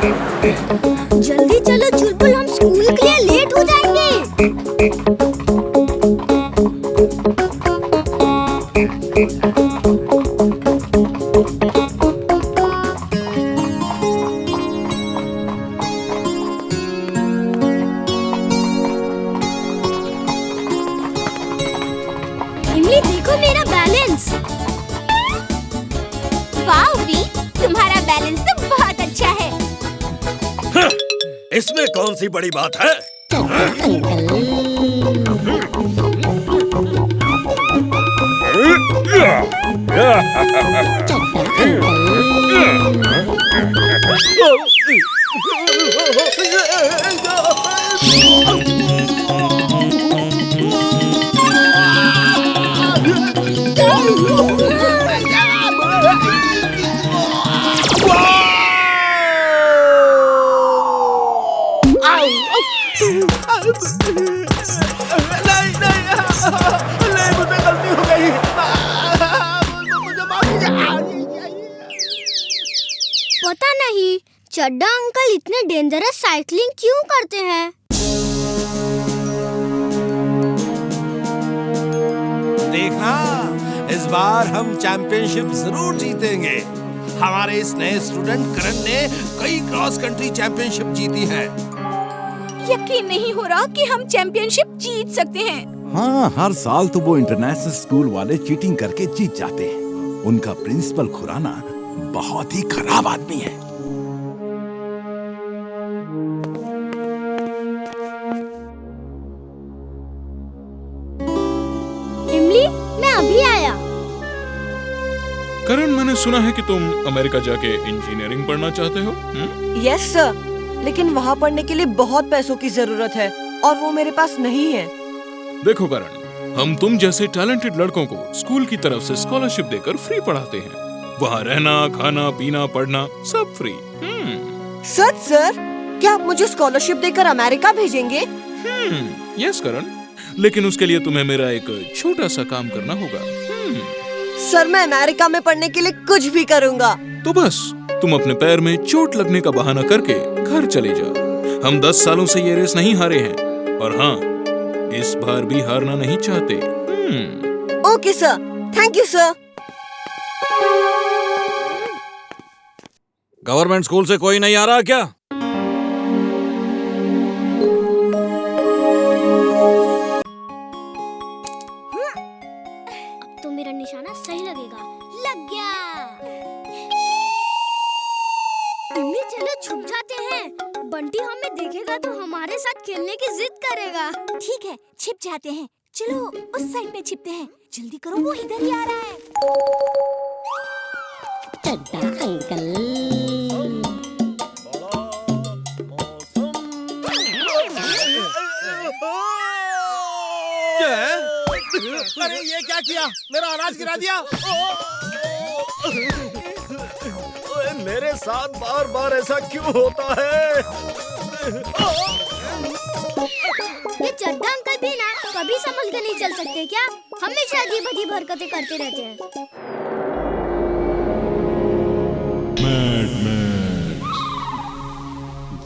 जल्दी चलो चुलबुल, हम स्कूल के लिए लेट हो जाएंगे। इमली देखो मेरा बैलेंस। वाह वी, तुम्हारा बैलेंस तो बहुत अच्छा है। इसमें कौन सी बड़ी बात है? नहीं, मुझसे गलती हो गई। मुझे माफ कीजिए। पता नहीं चड्डा अंकल इतने डेंजरस साइकिलिंग क्यों करते हैं। देखना, इस बार हम चैंपियनशिप जरूर जीतेंगे। हमारे इस नए स्टूडेंट करण ने कई क्रॉस कंट्री चैंपियनशिप जीती है। यकीन नहीं हो रहा कि हम चैंपियनशिप जीत सकते हैं। हाँ, हर साल तो वो इंटरनेशनल स्कूल वाले चीटिंग करके जीत जाते हैं। उनका प्रिंसिपल खुराना बहुत ही खराब आदमी है। इमली, मैं अभी आया। करण, मैंने सुना है कि तुम अमेरिका जाके इंजीनियरिंग पढ़ना चाहते हो। यस सर, लेकिन वहाँ पढ़ने के लिए बहुत पैसों की जरूरत है और वो मेरे पास नहीं है। देखो करण, हम तुम जैसे टैलेंटेड लड़कों को स्कूल की तरफ से स्कॉलरशिप देकर फ्री पढ़ाते हैं। वहाँ रहना, खाना, पीना, पढ़ना सब फ्री। सच सर, क्या आप मुझे स्कॉलरशिप देकर अमेरिका भेजेंगे? यस करण, लेकिन उसके लिए तुम्हें मेरा एक छोटा सा काम करना होगा। सर, मैं अमेरिका में पढ़ने के लिए कुछ भी करूँगा। तो बस तुम अपने पैर में चोट लगने का बहाना करके घर चले जाओ। हम 10 सालों से ये रेस नहीं हारे हैं और हाँ, इस बार भी हारना नहीं चाहते। Okay sir, thank you sir. Government school से कोई नहीं आ रहा क्या? अब तो मेरा निशाना सही लगेगा। लग गया। इमली, चलो छुप जाते हैं। बंटी हमें देखेगा तो हमारे साथ खेलने की जिद करेगा। ठीक है, छिप जाते हैं। चलो उस साइड पे छिपते हैं। जल्दी करो, वो इधर ही आ रहा है। चड्डा अंकल। अरे ये क्या किया? मेरा अनाज गिरा दिया। मेरे साथ बार बार ऐसा क्यों होता है? ये चड्डा अंकल भी ना कभी संभल के नहीं चल सकते क्या? हमेशा अजीब अजीब हरकतें करते रहते हैं।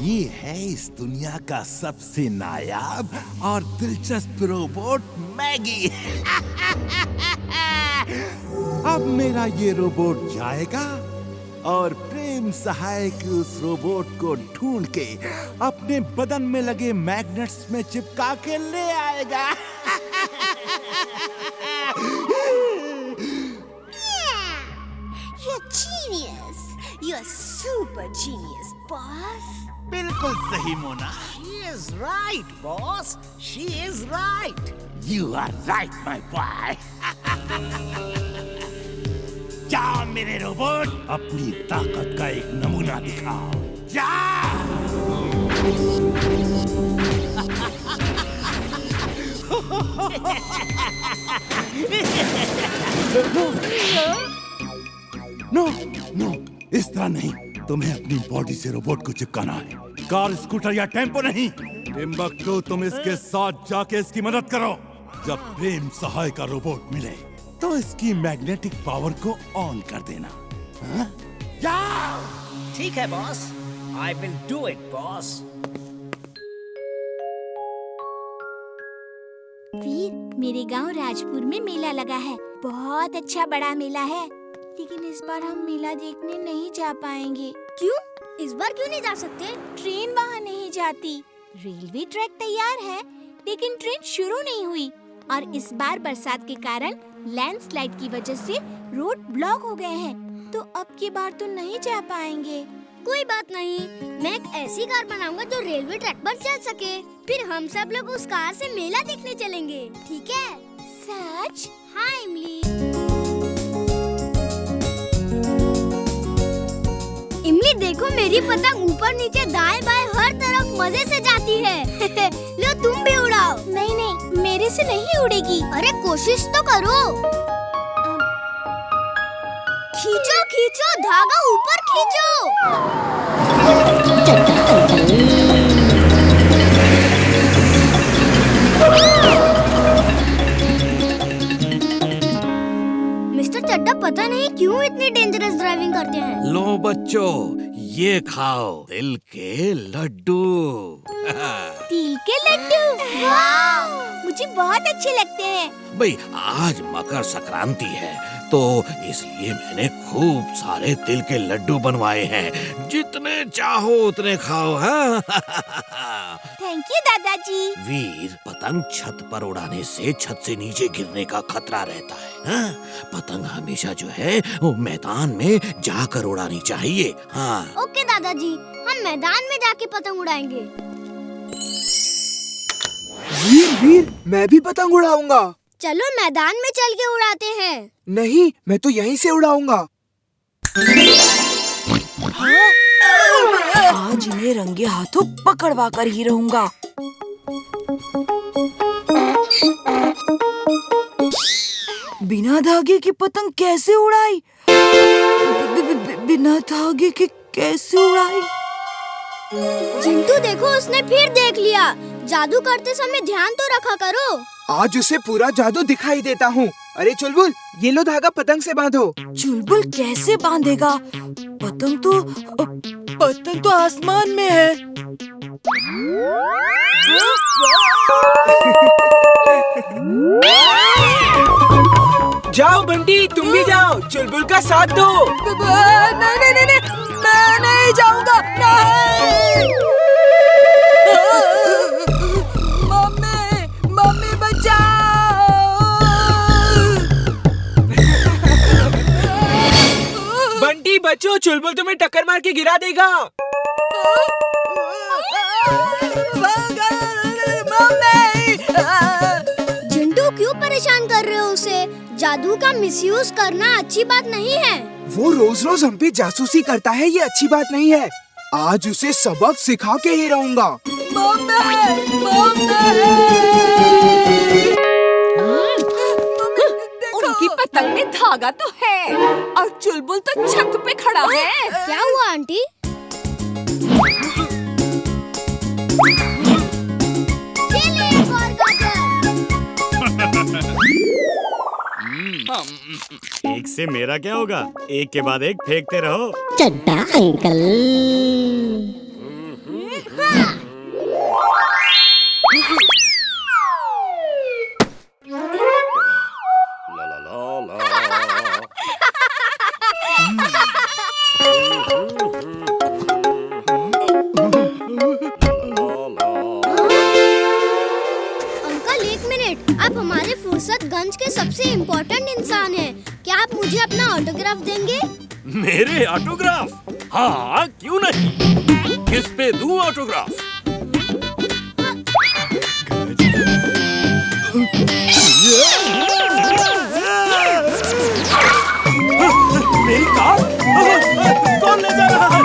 ये है इस दुनिया का सबसे नायाब और दिलचस्प रोबोट मैगी। अब मेरा ये रोबोट जाएगा और प्रेम सहायक उस रोबोट को ढूंढ के अपने बदन में लगे मैग्नेट्स में चिपका के ले आएगा। You're genius. You're super genius, boss. बिल्कुल सही Mona. She is right, boss. She is right. You are right, my boy. जाओ मेरे रोबोट, अपनी ताकत का एक नमूना दिखाओ। नो नो, इस तरह नहीं। तुम्हें अपनी बॉडी से रोबोट को चिपकाना है। कार, स्कूटर या टेम्पो नहीं। टिम्बक्टू, तुम इसके साथ जाके इसकी मदद करो। जब प्रेम सहाय का रोबोट मिले तो इसकी मैग्नेटिक पावर को ऑन कर देना। हाँ? ठीक है boss. I will do it, boss. वीर, मेरे गांव राजपुर में मेला लगा है। बहुत अच्छा बड़ा मेला है, लेकिन इस बार हम मेला देखने नहीं जा पाएंगे। क्यों? इस बार क्यों नहीं जा सकते? ट्रेन वहाँ नहीं जाती। रेलवे ट्रैक तैयार है, लेकिन ट्रेन शुरू नहीं हुई। और इस बार बरसात के कारण लैंडस्लाइड की वजह से रोड ब्लॉक हो गए हैं, तो अब की बार तो नहीं जा पाएंगे। कोई बात नहीं, मैं एक ऐसी कार बनाऊंगा जो रेलवे ट्रैक पर चल सके। फिर हम सब लोग उस कार से मेला देखने चलेंगे, ठीक है? सच? हाँ इमली। इमली देखो, मेरी पतंग ऊपर नीचे दाएं बाएं हर तरफ मजे से जाती है। लो तुम भी उड़ाओ। नहीं नहीं, मेरे से नहीं उड़ेगी। अरे कोशिश तो करो। खींचो खींचो, धागा ऊपर खींचो। मिस्टर चड्डा पता नहीं क्यों इतनी डेंजरस ड्राइविंग करते हैं। लो बच्चों, ये खाओ तिल के लड्डू। तिल के लड्डू, वाह! मुझे बहुत अच्छे लगते हैं। भाई आज मकर संक्रांति है, तो इसलिए मैंने खूब सारे तिल के लड्डू बनवाए हैं। जितने चाहो उतने खाओ। हाँ? थैंक यू दादाजी। वीर, पतंग छत पर उड़ाने से छत से नीचे गिरने का खतरा रहता है। हाँ? पतंग हमेशा जो है वो मैदान में जाकर उड़ानी चाहिए। हाँ ओके दादाजी, हम मैदान में जाके पतंग उड़ाएंगे। वीर वीर, मैं भी पतंग उड़ाऊंगा। चलो मैदान में चल के उड़ाते हैं। नहीं, मैं तो यहीं से उड़ाऊंगा। आज इन्हें रंगे हाथों पकड़वा कर ही रहूंगा। बिना धागे की पतंग कैसे उड़ाई? बिना धागे के कैसे उड़ाई? चिंटू देखो, उसने फिर देख लिया। जादू करते समय ध्यान तो रखा करो। आज उसे पूरा जादू दिखाई देता हूँ। अरे चुलबुल, ये लो धागा, पतंग से बांधो। चुलबुल कैसे बांधेगा? पतंग तो आसमान में है। जाओ बंटी, तुम भी जाओ, चुलबुल का साथ दो। नहीं नहीं नहीं, मैं नहीं जाऊंगा। मम्मी, मम्मी बचाओ। बंटी बचो, चुलबुल तुम्हें टक्कर मार के गिरा देगा। चिंटू क्यों परेशान कर रहे हो उसे? जादू का मिसयूज करना अच्छी बात नहीं है। वो रोज रोज हम पे जासूसी करता है, ये अच्छी बात नहीं है। आज उसे सबक सिखा के ही रहूंगा। उनकी पतंग में धागा तो है और चुलबुल तो छत पे खड़ा है। क्या हुआ आंटी? ये ले एक और गाजर। एक से मेरा क्या होगा? एक के बाद एक फेंकते रहो। चड्डा अंकल। ला ला ला ला। अंकल एक मिनट, आप हमारे फुर्सतगंज के सबसे इम्पोर्टेंट इंसान हैं। क्या आप मुझे अपना ऑटोग्राफ देंगे? मेरे ऑटोग्राफ? हाँ, क्यों नहीं। किस पे दूं ऑटोग्राफ? मेरी कार? कौन ले जा रहा है?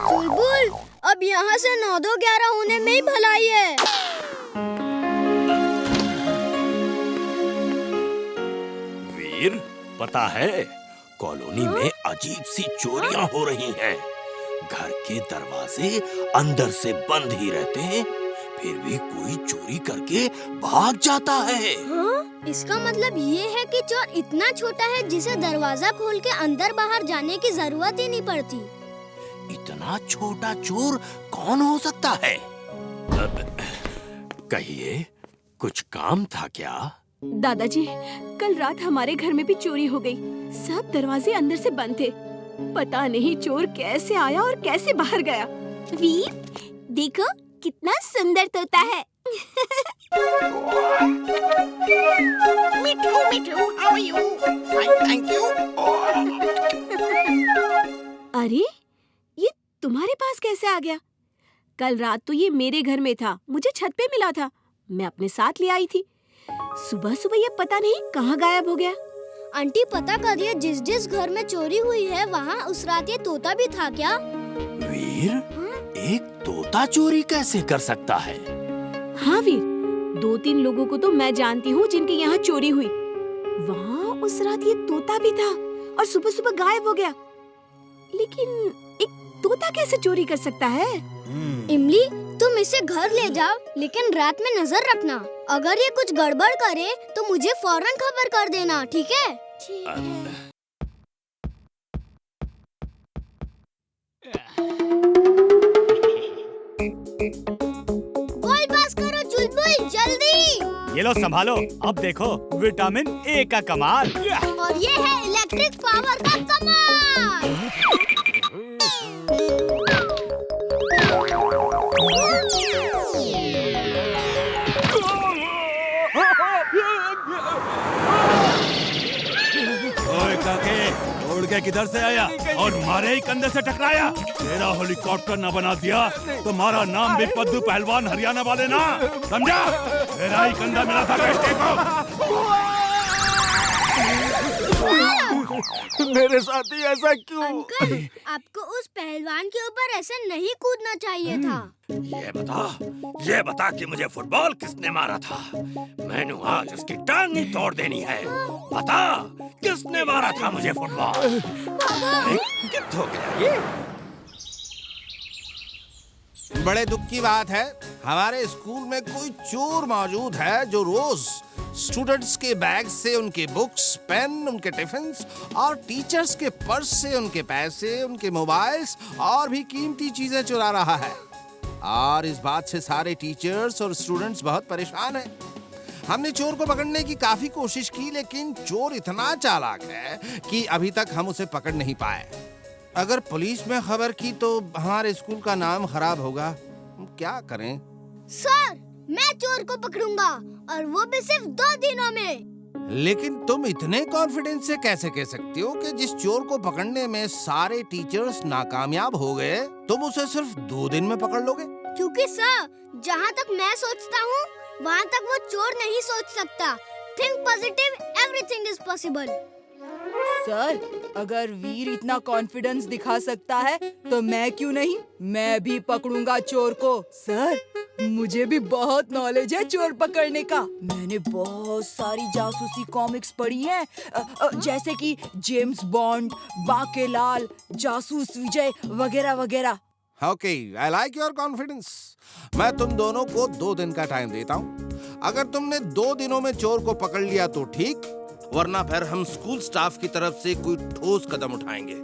बुलबुल, अब यहाँ से 9-2-11 होने में ही भलाई है। वीर, पता है कॉलोनी में अजीब सी चोरियां हो रही हैं। घर के दरवाजे अंदर से बंद ही रहते हैं, फिर भी कोई चोरी करके भाग जाता है। हाँ? इसका मतलब ये है कि चोर इतना छोटा है जिसे दरवाजा खोल के अंदर बाहर जाने की जरूरत ही नहीं पड़ती। इतना छोटा चोर कौन हो सकता है? कहिए, कुछ काम था क्या? दादाजी, कल रात हमारे घर में भी चोरी हो गई। सब दरवाजे अंदर से बंद थे। पता नहीं चोर कैसे आया और कैसे बाहर गया। वीर, देखो कितना सुंदर तोता है। मिठू, how are you? Fine, thank you. अरे, ये तुम्हारे पास कैसे आ गया? कल रात तो ये मेरे घर में था, मुझे छत पे मिला था, मैं अपने साथ ले आई थी। सुबह सुबह ये पता नहीं कहाँ गायब हो गया। आंटी, पता करिए जिस घर में चोरी हुई है वहाँ उस रात ये तोता भी था क्या? वीर, एक तोता चोरी कैसे कर सकता है? हाँ वीर, 2-3 लोगों को तो मैं जानती हूँ जिनके यहाँ चोरी हुई। वहाँ उस रात ये तोता भी था और सुबह सुबह गायब हो गया। लेकिन एक तोता कैसे चोरी कर सकता है? इमली, तुम इसे घर ले जाओ, लेकिन रात में नजर रखना। अगर ये कुछ गड़बड़ करे तो मुझे फौरन खबर कर देना, ठीक है? बॉल पास करो चुलबुल, जल्दी। ये लो संभालो, अब देखो विटामिन ए का कमाल। और ये है इलेक्ट्रिक पावर का कमाल। ओए काके, उड़ के किधर से आया और मारे ही कंधे से टकराया? तेरा हेलीकॉप्टर न बना दिया तो हमारा नाम भी पद्दू पहलवान हरियाणा वाले ना, समझा? तेरा ही कंधा मिला था बेटे को। मेरे साथ ही ऐसा क्यों? अंकल, आपको उस पहलवान के ऊपर ऐसे नहीं कूदना चाहिए था। ये बता कि मुझे फुटबॉल किसने मारा था? मैंने आज उसकी टांग ही तोड़ देनी है। बता, किसने मारा था मुझे फुटबॉल? कितना हो गया ये? बड़े दुख की बात है, हमारे स्कूल में कोई चोर मौजूद है जो रोज स्टूडेंट्स के बैग से उनके बुक्स, पेन, उनके टिफिन्स और टीचर्स के पर्स से उनके पैसे, उनके मोबाइल्स और भी कीमती चीजें चुरा रहा है। और इस बात से सारे टीचर्स और स्टूडेंट्स बहुत परेशान हैं। हमने चोर को पकड़ने की काफी कोशिश की, लेकिन चोर इतना चालाक है कि अभी तक हम उसे पकड़ नहीं पाए। अगर पुलिस में खबर की तो हमारे स्कूल का नाम खराब होगा। क्या करें? सर, मैं चोर को पकड़ूंगा, और वो भी सिर्फ 2 दिनों में। लेकिन तुम इतने कॉन्फिडेंस से कैसे कह सकते हो कि जिस चोर को पकड़ने में सारे टीचर्स नाकामयाब हो गए, तुम उसे सिर्फ 2 दिन में पकड़ लोगे? क्योंकि सर, जहाँ तक मैं सोचता हूँ वहाँ तक वो चोर नहीं सोच सकता। Think positive, everything is possible. Sir, अगर वीर इतना कॉन्फिडेंस दिखा सकता है तो मैं क्यों नहीं? मैं भी पकड़ूंगा चोर को। सर, मुझे भी बहुत नॉलेज है चोर पकड़ने का। मैंने बहुत सारी जासूसी कॉमिक्स पढ़ी हैं, जैसे कि जेम्स बॉन्ड, बाकेलाल, जासूस विजय वगैरह वगैरह। Okay, I like your confidence. मैं तुम दोनों को 2 दिन का टाइम देता हूँ। अगर तुमने 2 दिनों में चोर को पकड़ लिया तो ठीक, वरना फिर हम स्कूल स्टाफ की तरफ से कोई ठोस कदम उठाएंगे।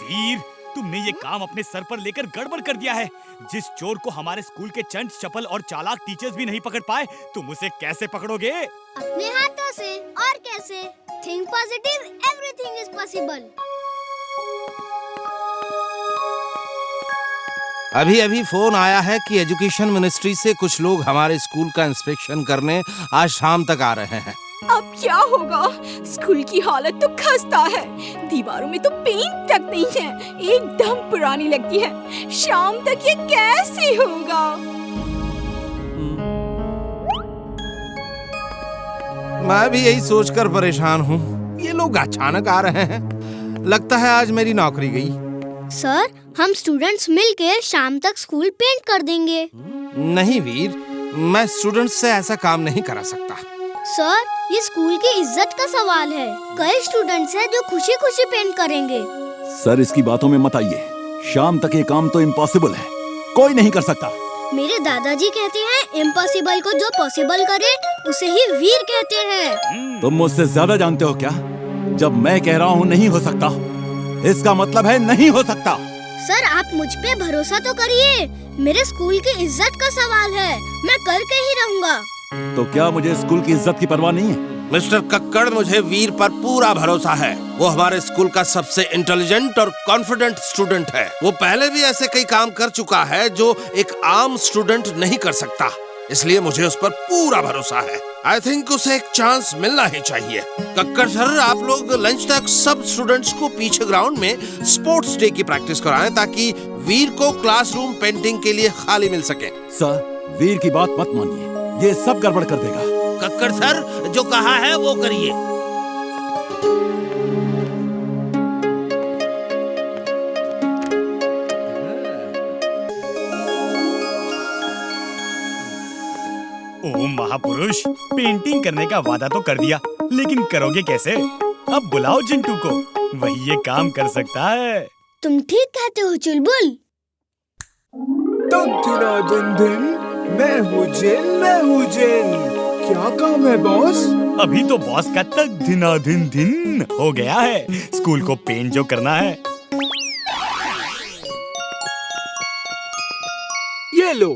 वीर, तुमने ये काम अपने सर पर लेकर गड़बड़ कर दिया है। जिस चोर को हमारे स्कूल के चंट चपल और चालाक टीचर्स भी नहीं पकड़ पाए, तुम उसे कैसे पकड़ोगे? अपने हाथों से। और कैसे? Think positive, everything is possible. अभी अभी फोन आया है कि एजुकेशन मिनिस्ट्री से कुछ लोग हमारे स्कूल का इंस्पेक्शन करने आज शाम तक आ रहे हैं। अब क्या होगा? स्कूल की हालत तो खस्ता है। दीवारों में तो पेंट तक नहीं है, एकदम पुरानी लगती है। शाम तक ये कैसे होगा? मैं भी यही सोचकर परेशान हूँ। ये लोग अचानक आ रहे हैं, लगता है आज मेरी नौकरी गई। सर, हम स्टूडेंट्स मिलकर शाम तक स्कूल पेंट कर देंगे। नहीं वीर, मैं स्टूडेंट्स से ऐसा काम नहीं करा सकता। सर, ये स्कूल की इज्जत का सवाल है। कई स्टूडेंट्स हैं जो खुशी खुशी पेंट करेंगे। सर, इसकी बातों में मत आइए। शाम तक ये काम तो इम्पॉसिबल है, कोई नहीं कर सकता। मेरे दादाजी कहते हैं इम्पॉसिबल को जो पॉसिबल करे उसे ही वीर कहते हैं। तुम मुझसे ज्यादा जानते हो क्या? जब मैं कह रहा हूँ नहीं हो सकता, इसका मतलब है नहीं हो सकता। सर, आप मुझ पे भरोसा तो करिए। मेरे स्कूल की इज्जत का सवाल है, मैं करके ही रहूँगा। तो क्या मुझे स्कूल की इज्जत की परवाह नहीं है? मिस्टर कक्कड़, मुझे वीर पर पूरा भरोसा है। वो हमारे स्कूल का सबसे इंटेलिजेंट और कॉन्फिडेंट स्टूडेंट है। वो पहले भी ऐसे कई काम कर चुका है जो एक आम स्टूडेंट नहीं कर सकता, इसलिए मुझे उस पर पूरा भरोसा है। आई थिंक उसे एक चांस मिलना ही चाहिए। कक्कड़ सर, आप लोग लंच तक सब स्टूडेंट्स को पीछे ग्राउंड में स्पोर्ट्स डे की प्रैक्टिस कराएं ताकि वीर को क्लासरूम पेंटिंग के लिए खाली मिल सके। सर, वीर की बात मत मानिए, ये सब गड़बड़ कर देगा। कक्कड़ सर, जो कहा है वो करिए। ओ महापुरुष, पेंटिंग करने का वादा तो कर दिया, लेकिन करोगे कैसे? अब बुलाओ चिंटू को, वही ये काम कर सकता है। तुम ठीक कहते हो चुलबुल। मैं हूँ जिन। क्या काम है बॉस? अभी तो बॉस का तक दिनादिन दिन हो गया है। स्कूल को पेंट जो करना है। ये लो।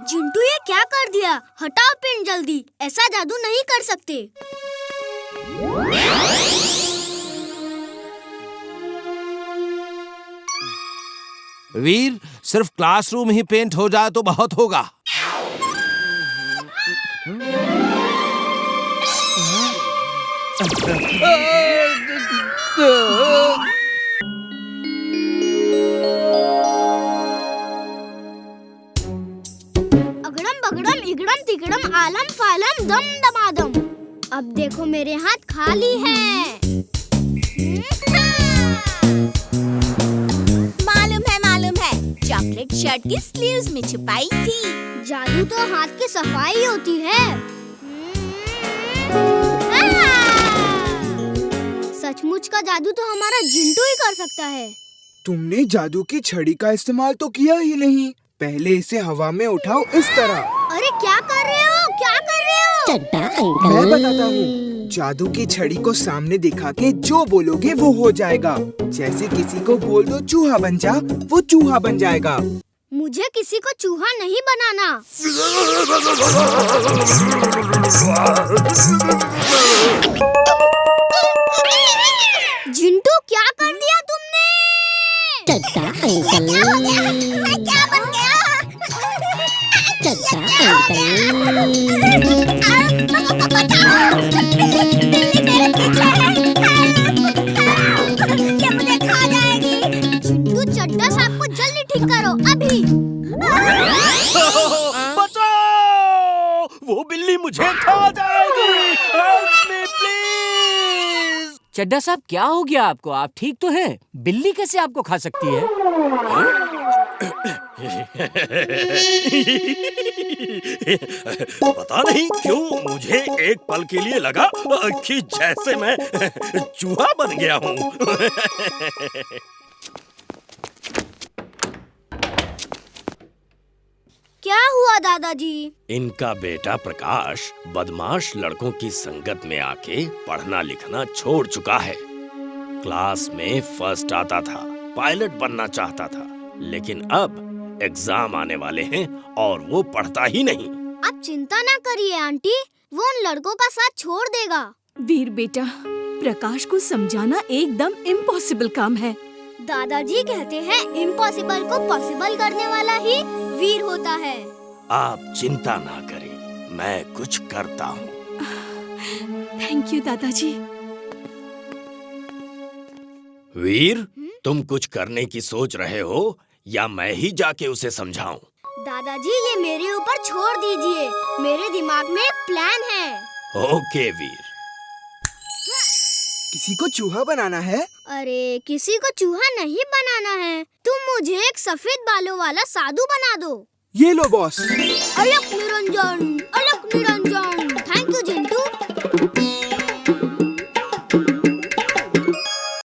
चिंटू, ये क्या कर दिया? हटाओ पेन जल्दी, ऐसा जादू नहीं कर सकते। वीर, सिर्फ क्लासरूम ही पेंट हो जाए तो बहुत होगा। अगड़म बगड़म इगड़म तिगड़म आलम फालम दम दमादम। अब देखो मेरे हाथ खाली हैं। मालूम है, चॉकलेट शर्ट की स्लीव्स में छुपाई थी। जादू तो हाथ की सफाई होती है। सचमुच का जादू तो हमारा जिंटू ही कर सकता है। तुमने जादू की छड़ी का इस्तेमाल तो किया ही नहीं। पहले इसे हवा में उठाओ इस तरह। अरे क्या कर रहे हो? क्या कर रहे हो? मैं बताता हूँ। जादू की छड़ी को सामने दिखा के जो बोलोगे वो हो जाएगा। जैसे किसी को बोल दो चूहा बन जा, वो चूहा बन जाएगा। मुझे किसी को चूहा नहीं बनाना। जिंटू, क्या कर दिया तुमने? मैं क्या बन गया? ये मुझे खा जाएगी। जिंटू, चड्डा साहब को जल्दी ठीक करो अभी। बचाओ! वो बिल्ली मुझे खा जाएगी। Help me, please! चड्डा साहब, क्या हो गया आपको? आप ठीक तो हैं? बिल्ली कैसे आपको खा सकती है? पता नहीं क्यों मुझे एक पल के लिए लगा कि जैसे मैं चूहा बन गया हूँ। क्या हुआ दादाजी? इनका बेटा प्रकाश बदमाश लड़कों की संगत में आके पढ़ना लिखना छोड़ चुका है। क्लास में फर्स्ट आता था, पायलट बनना चाहता था, लेकिन अब एग्जाम आने वाले हैं और वो पढ़ता ही नहीं। आप चिंता ना करिए आंटी, वो उन लड़कों का साथ छोड़ देगा। वीर बेटा, प्रकाश को समझाना एकदम इम्पॉसिबल काम है। दादाजी कहते हैं इम्पॉसिबल को पॉसिबल करने वाला ही वीर होता है। आप चिंता ना करें, मैं कुछ करता हूँ। थैंक यू दादाजी। वीर, तुम कुछ करने की सोच रहे हो या मैं ही जाके उसे समझाऊं? दादाजी, ये मेरे ऊपर छोड़ दीजिए, मेरे दिमाग में एक प्लान है। ओके वीर। किसी को चूहा बनाना है? अरे किसी को चूहा नहीं बनाना है, तुम मुझे एक सफेद बालों वाला साधु बना दो। ये लो बॉस। अरे मेरा